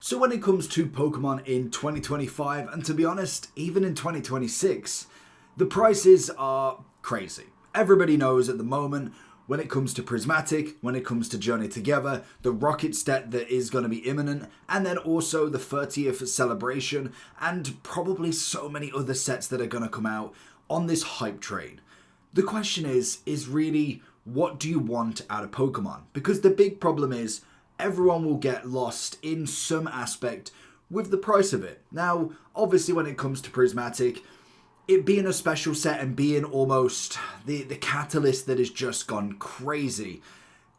So when it comes to Pokemon in 2025, and to be honest, even in 2026, the prices are crazy. Everybody knows at the moment, when it comes to Prismatic, when it comes to Journey Together, the Rocket set that is going to be imminent, and then also the 30th celebration, and probably so many other sets that are going to come out on this hype train. The question is really, what do you want out of Pokemon? Because the big problem is, everyone will get lost in some aspect with the price of it. Now, obviously when it comes to Prismatic, it being a special set and being almost the catalyst that has just gone crazy,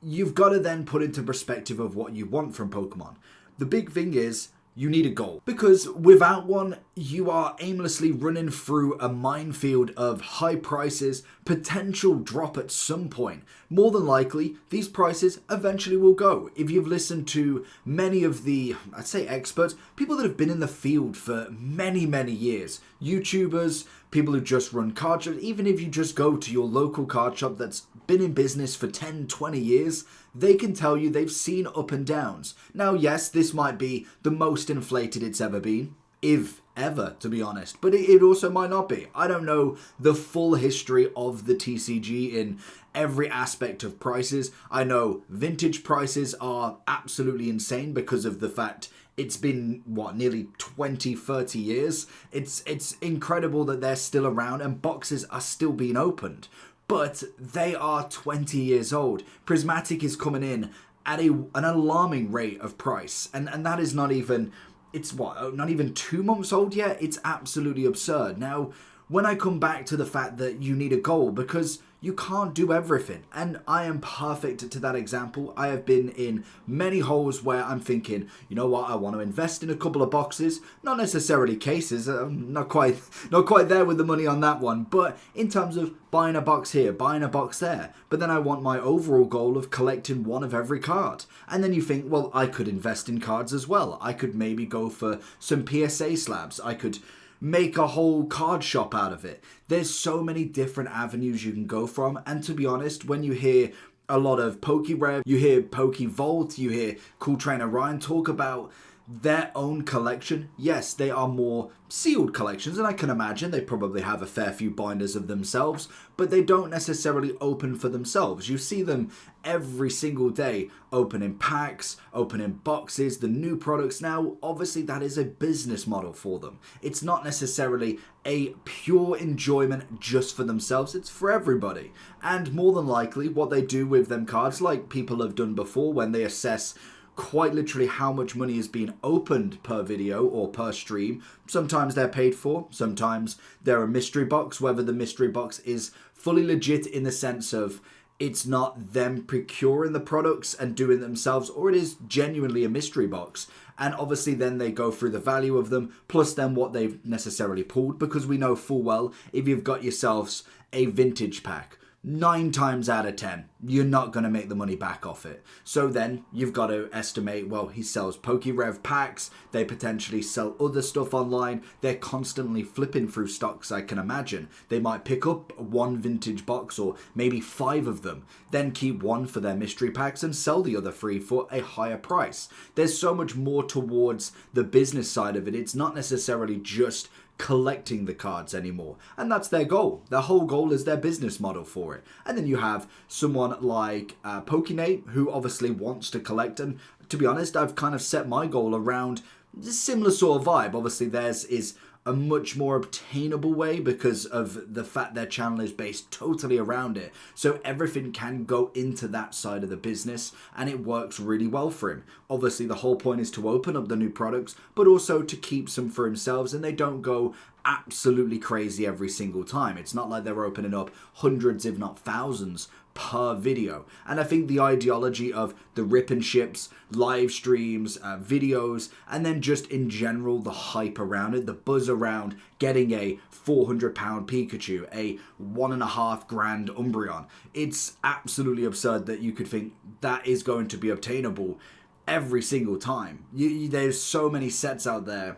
you've got to then put into perspective of what you want from Pokemon. The big thing is, you need a goal. Because without one, you are aimlessly running through a minefield of high prices, potential drop at some point. More than likely, these prices eventually will go. If you've listened to many of the, I'd say experts, people that have been in the field for many, many years, YouTubers, people who just run card shops, even if you just go to your local card shop that's been in business for 10, 20 years, they can tell you they've seen up and downs. Now, yes, this might be the most inflated it's ever been, if ever, to be honest, but it also might not be. I don't know the full history of the TCG in every aspect of prices. I know vintage prices are absolutely insane because of the fact it's been, nearly 20, 30 years. It's incredible that they're still around and boxes are still being opened. But they are 20 years old. Prismatic is coming in at an alarming rate of price. And that is not even, not even 2 months old yet? It's absolutely absurd. Now, when I come back to the fact that you need a goal, because you can't do everything. And I am perfect to that example. I have been in many holes where I'm thinking, you know what, I want to invest in a couple of boxes. Not necessarily cases. I'm not quite there with the money on that one. But in terms of buying a box here, buying a box there. But then I want my overall goal of collecting one of every card. And then you think, well, I could invest in cards as well. I could maybe go for some PSA slabs. I could make a whole card shop out of it. There's so many different avenues you can go from, and to be honest, when you hear a lot of PokeRev, you hear PokeVault, you hear Cool Trainer Ryan talk about their own collection, yes, they are more sealed collections, and I can imagine they probably have a fair few binders of themselves, but they don't necessarily open for themselves. You see them every single day opening packs, opening boxes, the new products. Now, obviously that is a business model for them. It's not necessarily a pure enjoyment just for themselves, it's for everybody. And more than likely, what they do with them cards, like people have done before when they assess quite literally how much money is being opened per video or per stream. Sometimes they're paid for, sometimes they're a mystery box, whether the mystery box is fully legit in the sense of it's not them procuring the products and doing it themselves, or it is genuinely a mystery box. And obviously then they go through the value of them, plus then what they've necessarily pulled, because we know full well if you've got yourselves a vintage pack, 9 times out of 10, you're not going to make the money back off it. So then you've got to estimate, well, he sells PokeRev packs, they potentially sell other stuff online, they're constantly flipping through stocks, I can imagine. They might pick up one vintage box or maybe 5 of them, then keep one for their mystery packs and sell the other 3 for a higher price. There's so much more towards the business side of it. It's not necessarily just collecting the cards anymore, and that's their goal. Their whole goal is their business model for it. And then you have someone like Pokenate, who obviously wants to collect, and to be honest, I've kind of set my goal around a similar sort of vibe. Obviously theirs is a much more obtainable way because of the fact their channel is based totally around it. So everything can go into that side of the business and it works really well for him. Obviously the whole point is to open up the new products, but also to keep some for themselves, and they don't go absolutely crazy every single time. It's not like they're opening up hundreds if not thousands per video. And I think the ideology of the rip and ships, live streams, videos, and then just in general the hype around it, the buzz around getting a £400 Pikachu, a $1.5 Umbreon, it's absolutely absurd that you could think that is going to be obtainable every single time. There's so many sets out there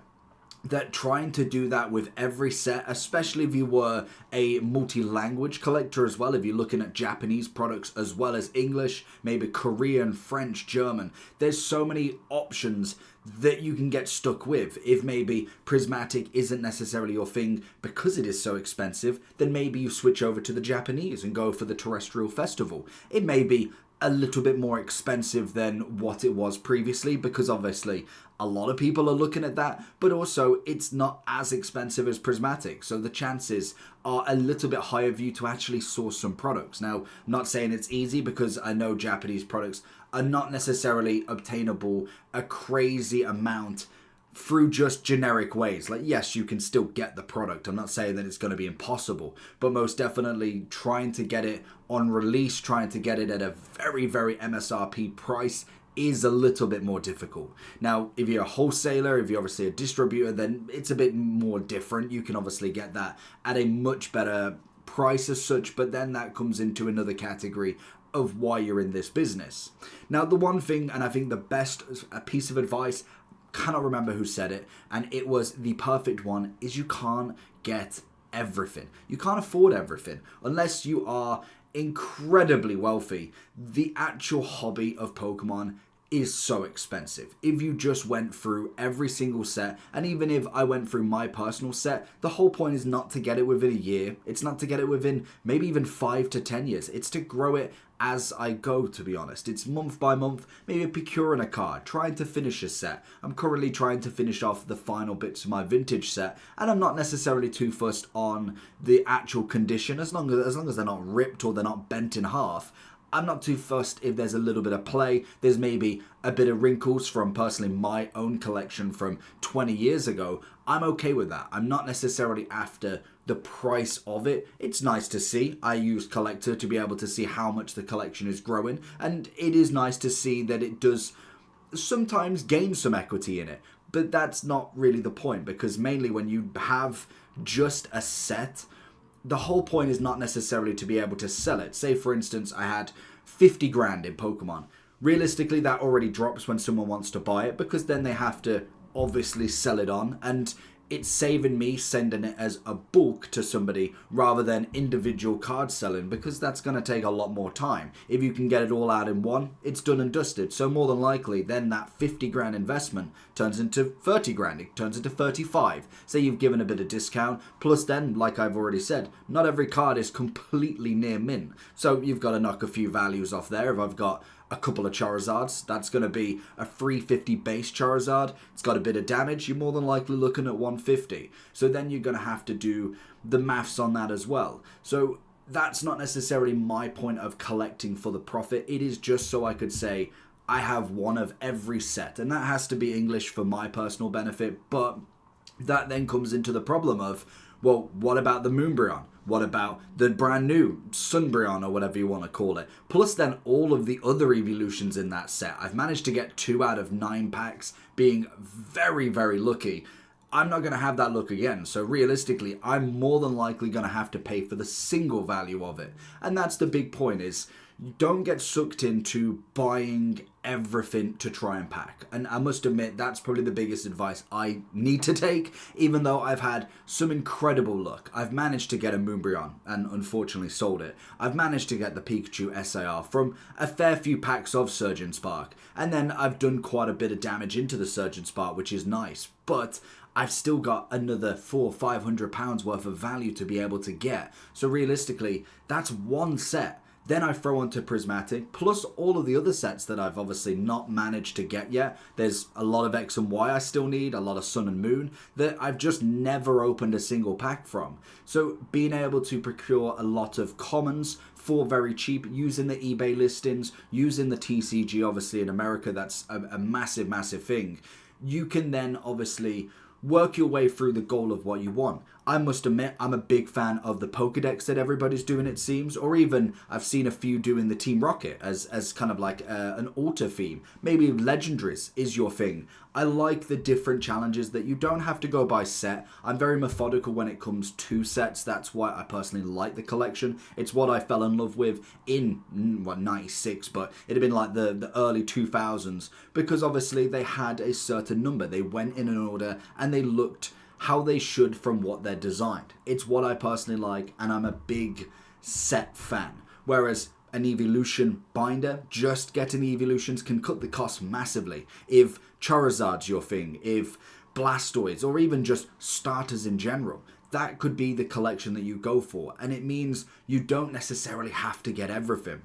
that trying to do that with every set, especially if you were a multi-language collector as well, if you're looking at Japanese products as well as English, maybe Korean, French, German, there's so many options that you can get stuck with. If maybe prismatic isn't necessarily your thing because it is so expensive, then maybe you switch over to the Japanese and go for the Terrestrial Festival. It may be a little bit more expensive than what it was previously because obviously a lot of people are looking at that, but also it's not as expensive as prismatic, so the chances are a little bit higher for you to actually source some products. Now, I'm not saying it's easy because I know Japanese products are not necessarily obtainable a crazy amount through just generic ways. Like, yes, you can still get the product. I'm not saying that it's going to be impossible, but most definitely trying to get it on release, trying to get it at a very, very MSRP price is a little bit more difficult. Now, if you're a wholesaler, if you're obviously a distributor, then it's a bit more different. You can obviously get that at a much better price as such, but then that comes into another category of why you're in this business. Now, the one thing, and I think the best piece of advice, cannot remember who said it, and it was the perfect one, is you can't get everything. You can't afford everything unless you are incredibly wealthy. The actual hobby of Pokemon is so expensive. If you just went through every single set, and even if I went through my personal set, the whole point is not to get it within a year. It's not to get it within maybe even 5 to 10 years. It's to grow it as I go, to be honest. It's month by month, maybe procuring a card, trying to finish a set. I'm currently trying to finish off the final bits of my vintage set, and I'm not necessarily too fussed on the actual condition, as long as they're not ripped or they're not bent in half. I'm not too fussed if there's a little bit of play. There's maybe a bit of wrinkles from personally my own collection from 20 years ago. I'm okay with that. I'm not necessarily after the price of it. It's nice to see. I use Collector to be able to see how much the collection is growing, and it is nice to see that it does sometimes gain some equity in it. But that's not really the point, because mainly when you have just a set, the whole point is not necessarily to be able to sell it. Say, for instance, I had 50 grand in Pokemon. Realistically, that already drops when someone wants to buy it, because then they have to obviously sell it on, and it's saving me sending it as a bulk to somebody rather than individual card selling, because that's going to take a lot more time. If you can get it all out in one, it's done and dusted. So more than likely, then that 50 grand investment turns into 30 grand. It turns into 35. Say you've given a bit of discount. Plus then, like I've already said, not every card is completely near mint. So you've got to knock a few values off there. If I've got a couple of Charizards, that's going to be a 350 base Charizard. It's got a bit of damage. You're more than likely looking at 150. So then you're going to have to do the maths on that as well. So that's not necessarily my point of collecting for the profit. It is just so I could say I have one of every set, and that has to be English for my personal benefit. But that then comes into the problem of, well, what about the Moonbryon? What about the brand new Sunbryon, or whatever you want to call it? Plus then all of the other evolutions in that set. I've managed to get 2 out of 9 packs, being very, very lucky. I'm not going to have that luck again. So realistically, I'm more than likely going to have to pay for the single value of it. And that's the big point, is you don't get sucked into buying everything to try and pack. And I must admit, that's probably the biggest advice I need to take, even though I've had some incredible luck. I've managed to get a Moonbryon and unfortunately sold it. I've managed to get the Pikachu SAR from a fair few packs of Surgeon Spark. And then I've done quite a bit of damage into the Surgeon Spark, which is nice. But I've still got another £400-500 worth of value to be able to get. So realistically, that's one set. Then I throw onto Prismatic, plus all of the other sets that I've obviously not managed to get yet. There's a lot of X and Y I still need, a lot of Sun and Moon, that I've just never opened a single pack from. So being able to procure a lot of commons for very cheap, using the eBay listings, using the TCG, obviously in America, that's a massive, massive thing. You can then obviously work your way through the goal of what you want. I must admit, I'm a big fan of the Pokedex that everybody's doing, it seems, or even I've seen a few doing the Team Rocket as kind of like an auto theme. Maybe Legendaries is your thing. I like the different challenges that you don't have to go by set. I'm very methodical when it comes to sets. That's why I personally like the collection. It's what I fell in love with in, 96, but it had been like the early 2000s, because obviously they had a certain number. They went in an order and they looked how they should from what they're designed. It's what I personally like, and I'm a big set fan. Whereas an evolution binder, just getting the evolutions can cut the cost massively. If Charizard's your thing, if Blastoise, or even just starters in general, that could be the collection that you go for. And it means you don't necessarily have to get everything.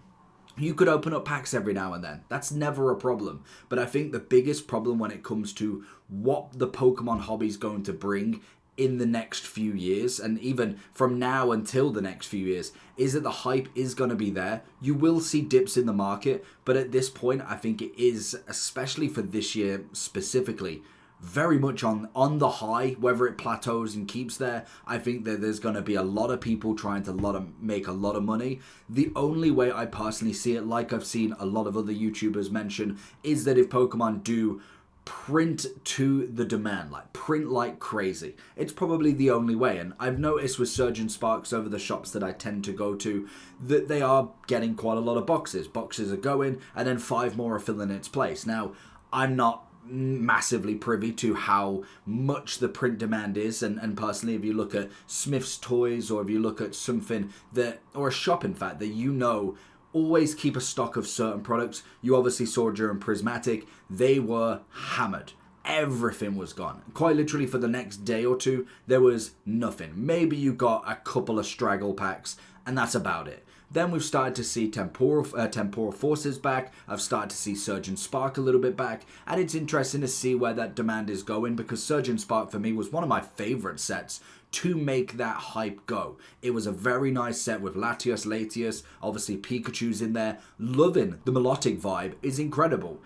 You could open up packs every now and then. That's never a problem. But I think the biggest problem when it comes to what the Pokemon hobby is going to bring in the next few years, and even from now until the next few years, is that the hype is going to be there. You will see dips in the market, but at this point, I think it is, especially for this year specifically, very much on the high. Whether it plateaus and keeps there, I think that there's going to be a lot of people trying to make a lot of money. The only way I personally see it, like I've seen a lot of other YouTubers mention, is that if Pokemon do print to the demand, like print like crazy, it's probably the only way. And I've noticed with Surgeon Sparks over the shops that I tend to go to that they are getting quite a lot of boxes are going, and then 5 more are filling its place. Now, I'm not massively privy to how much the print demand is, and personally, if you look at Smith's Toys, or if you look at something that, or a shop in fact, that always keep a stock of certain products. You obviously saw during Prismatic, they were hammered. Everything was gone. Quite literally for the next day or two, there was nothing. Maybe you got a couple of straggle packs, and that's about it. Then we've started to see Temporal Forces back. I've started to see Surgeon Spark a little bit back. And it's interesting to see where that demand is going, because Surgeon Spark for me was one of my favorite sets to make that hype go. It was a very nice set with Latias, obviously Pikachu's in there. Loving the melodic vibe is incredible.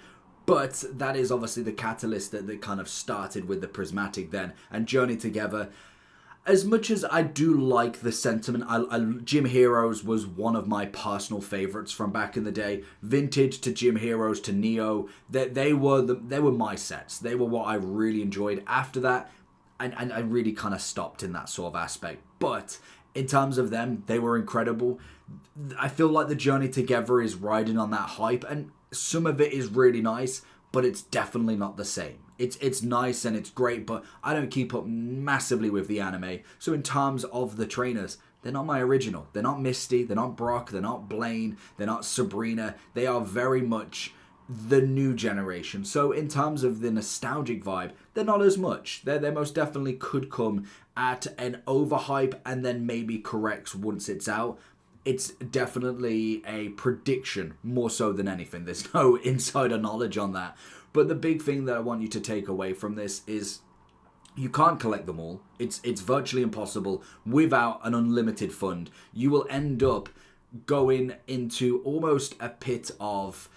But that is obviously the catalyst that kind of started with the Prismatic then, and Journey Together. As much as I do like the sentiment, Gym Heroes was one of my personal favorites from back in the day. Vintage to Gym Heroes to Neo, they were my sets. They were what I really enjoyed. After that, I really kind of stopped in that sort of aspect. But in terms of them, they were incredible. I feel like the Journey Together is riding on that hype, and some of it is really nice, but it's definitely not the same. It's nice and it's great, but I don't keep up massively with the anime. So in terms of the trainers, they're not my original. They're not Misty, they're not Brock, they're not Blaine, they're not Sabrina. They are very much the new generation. So in terms of the nostalgic vibe, they're not as much. They most definitely could come at an overhype and then maybe corrects once it's out. It's definitely a prediction more so than anything. There's no insider knowledge on that. But the big thing that I want you to take away from this is you can't collect them all. It's virtually impossible without an unlimited fund. You will end up going into almost a pit of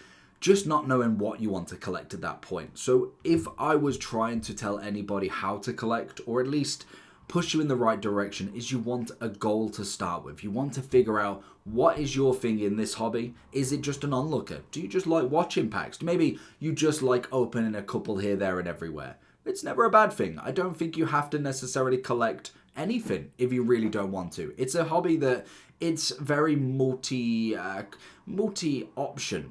just not knowing what you want to collect at that point. So if I was trying to tell anybody how to collect, or at least push you in the right direction, is you want a goal to start with. You want to figure out what is your thing in this hobby. Is it just an onlooker? Do you just like watching packs? Maybe you just like opening a couple here, there, and everywhere. It's never a bad thing. I don't think you have to necessarily collect anything if you really don't want to. It's a hobby that it's very multi-option,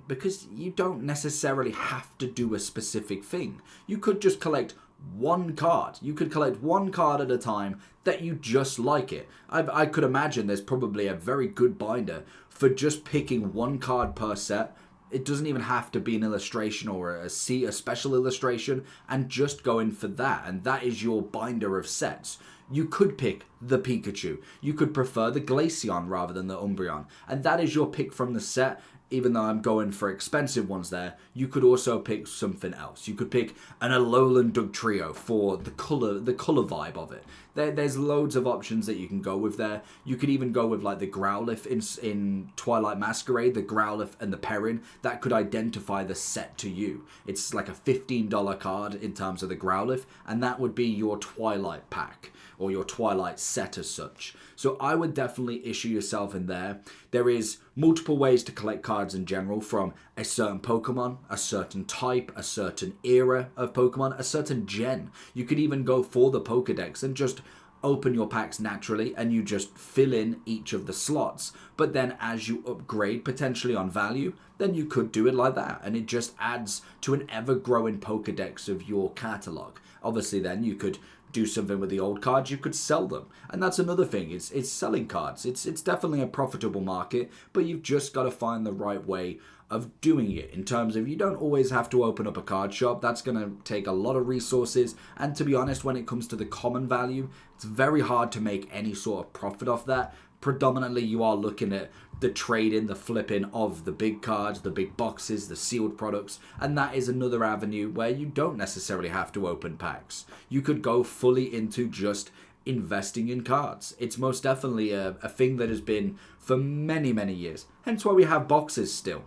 because you don't necessarily have to do a specific thing. You could just collect one card. You could collect one card at a time that you just like it. I could imagine there's probably a very good binder for just picking one card per set. It doesn't even have to be an illustration or a special illustration, and just going for that. And that is your binder of sets. You could pick the Pikachu. You could prefer the Glaceon rather than the Umbreon. And that is your pick from the set. Even though I'm going for expensive ones there, you could also pick something else. You could pick an Alolan Dugtrio for the color vibe of it. There's loads of options that you can go with there. You could even go with like the Growlithe in Twilight Masquerade, the Growlithe and the Perrin. That could identify the set to you. It's like a $15 card in terms of the Growlithe, and that would be your Twilight pack, or your Twilight set as such. So I would definitely issue yourself in there. There is multiple ways to collect cards in general, from a certain Pokemon, a certain type, a certain era of Pokemon, a certain gen. You could even go for the Pokedex and just open your packs naturally, and you just fill in each of the slots. But then as you upgrade potentially on value, then you could do it like that, and it just adds to an ever-growing Pokedex of your catalogue. Obviously then you could do something with the old cards, you could sell them. And that's another thing, it's selling cards. It's definitely a profitable market, but you've just got to find the right way of doing it, in terms of you don't always have to open up a card shop. That's going to take a lot of resources, and to be honest, when it comes to the common value, it's very hard to make any sort of profit off that. Predominantly you are looking at the trading, the flipping of the big cards, the big boxes, the sealed products, and that is another avenue where you don't necessarily have to open packs. You could go fully into just investing in cards. It's most definitely a thing that has been for many, many years. Hence why we have boxes still.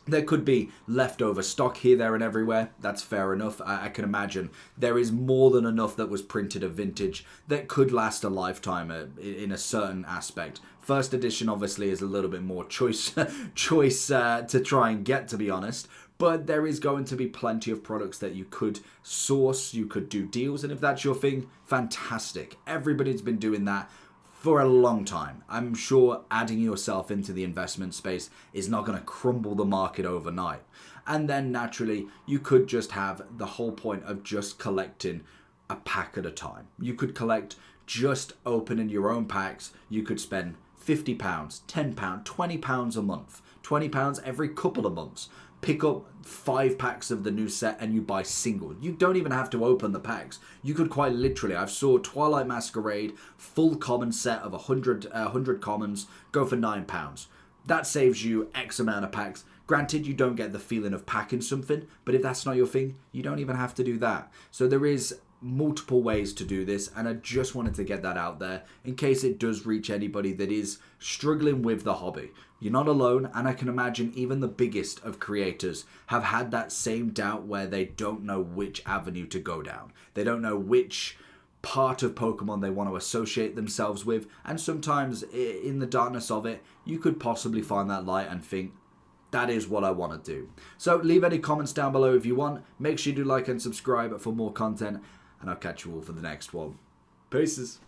There could be leftover stock here, there, and everywhere. That's fair enough. I can imagine there is more than enough that was printed of vintage that could last a lifetime in a certain aspect. First edition obviously is a little bit more choice to try and get, to be honest. But there is going to be plenty of products that you could source, you could do deals, and if that's your thing, fantastic. Everybody's been doing that for a long time. I'm sure adding yourself into the investment space is not going to crumble the market overnight. And then naturally, you could just have the whole point of just collecting a pack at a time. You could collect just opening your own packs. You could spend £50, £10, £20 a month, £20 every couple of months. Pick up 5 packs of the new set and you buy single. You don't even have to open the packs. You could quite literally, I've saw Twilight Masquerade full common set of 100 commons go for £9. That saves you X amount of packs. Granted, you don't get the feeling of packing something, but if that's not your thing, you don't even have to do that. So there is multiple ways to do this, and I just wanted to get that out there in case it does reach anybody that is struggling with the hobby. You're not alone, and I can imagine even the biggest of creators have had that same doubt where they don't know which avenue to go down. They don't know which part of Pokemon they want to associate themselves with, and sometimes in the darkness of it, you could possibly find that light and think, that is what I want to do. So leave any comments down below if you want. Make sure you do like and subscribe for more content, and I'll catch you all for the next one. Peace.